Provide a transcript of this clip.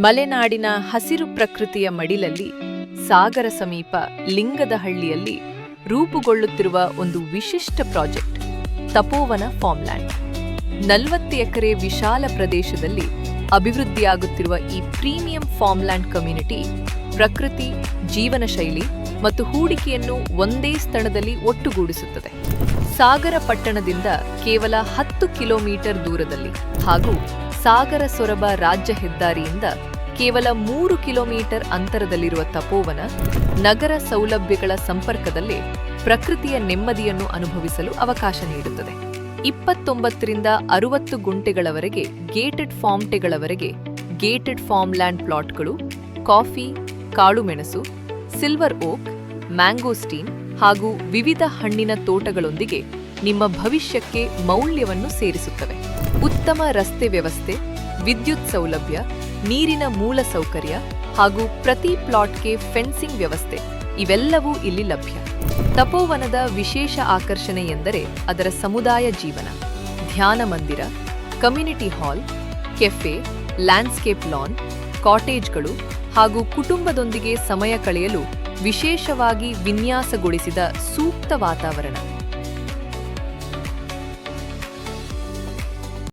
ಮಲೆನಾಡಿನ ಹಸಿರು ಪ್ರಕೃತಿಯ ಮಡಿಲಲ್ಲಿ ಸಾಗರ ಸಮೀಪ ಲಿಂಗದಹಳ್ಳಿಯಲ್ಲಿ ರೂಪುಗೊಳ್ಳುತ್ತಿರುವ ಒಂದು ವಿಶಿಷ್ಟ ಪ್ರಾಜೆಕ್ಟ್ ತಪೋವನ ಫಾರ್ಮ್ಲ್ಯಾಂಡ್. 40 ಎಕರೆ ವಿಶಾಲ ಪ್ರದೇಶದಲ್ಲಿ ಅಭಿವೃದ್ಧಿಯಾಗುತ್ತಿರುವ ಈ ಪ್ರೀಮಿಯಂ ಫಾರ್ಮ್ಲ್ಯಾಂಡ್ ಕಮ್ಯುನಿಟಿ ಪ್ರಕೃತಿ, ಜೀವನ ಶೈಲಿ ಮತ್ತು ಹೂಡಿಕೆಯನ್ನು ಒಂದೇ ಸ್ಥಳದಲ್ಲಿ ಒಟ್ಟುಗೂಡಿಸುತ್ತದೆ. ಸಾಗರ ಪಟ್ಟಣದಿಂದ ಕೇವಲ 10 ಕಿಲೋಮೀಟರ್ ದೂರದಲ್ಲಿ ಹಾಗೂ ಸಾಗರ ಸೊರಬ ರಾಜ್ಯ ಹೆದ್ದಾರಿಯಿಂದ ಕೇವಲ 3 ಕಿಲೋಮೀಟರ್ ಅಂತರದಲ್ಲಿರುವ ತಪೋವನ ನಗರ ಸೌಲಭ್ಯಗಳ ಸಂಪರ್ಕದಲ್ಲೇ ಪ್ರಕೃತಿಯ ನೆಮ್ಮದಿಯನ್ನು ಅನುಭವಿಸಲು ಅವಕಾಶ ನೀಡುತ್ತದೆ. 29ರಿಂದ 60 ಗುಂಟೆಗಳವರೆಗೆ ಗೇಟೆಡ್ ಫಾರ್ಮ್ಟೆಗಳವರೆಗೆ ಗೇಟೆಡ್ ಫಾರ್ಮ್ಲ್ಯಾಂಡ್ ಪ್ಲಾಟ್ಗಳು, ಕಾಫಿ, ಕಾಳುಮೆಣಸು, ಸಿಲ್ವರ್ ಓಕ್, ಮ್ಯಾಂಗೋಸ್ಟೀನ್ ಹಾಗೂ ವಿವಿಧ ಹಣ್ಣಿನ ತೋಟಗಳೊಂದಿಗೆ ನಿಮ್ಮ ಭವಿಷ್ಯಕ್ಕೆ ಮೌಲ್ಯವನ್ನು ಸೇರಿಸುತ್ತವೆ. ಉತ್ತಮ ರಸ್ತೆ ವ್ಯವಸ್ಥೆ, ವಿದ್ಯುತ್ ಸೌಲಭ್ಯ, ನೀರಿನ ಮೂಲ ಸೌಕರ್ಯ ಹಾಗೂ ಪ್ರತಿ ಪ್ಲಾಟ್ಗೆ ಫೆನ್ಸಿಂಗ್ ವ್ಯವಸ್ಥೆ ಇವೆಲ್ಲವೂ ಇಲ್ಲಿ ಲಭ್ಯ. ತಪೋವನದ ವಿಶೇಷ ಆಕರ್ಷಣೆ ಎಂದರೆ ಅದರ ಸಮುದಾಯ ಜೀವನ, ಧ್ಯಾನ ಮಂದಿರ, ಕಮ್ಯುನಿಟಿ ಹಾಲ್, ಕೆಫೆ, ಲ್ಯಾಂಡ್ಸ್ಕೇಪ್ ಲಾನ್, ಕಾಟೇಜ್ಗಳು ಹಾಗೂ ಕುಟುಂಬದೊಂದಿಗೆ ಸಮಯ ಕಳೆಯಲು ವಿಶೇಷವಾಗಿ ವಿನ್ಯಾಸಗೊಳಿಸಿದ ಸೂಕ್ತ ವಾತಾವರಣ.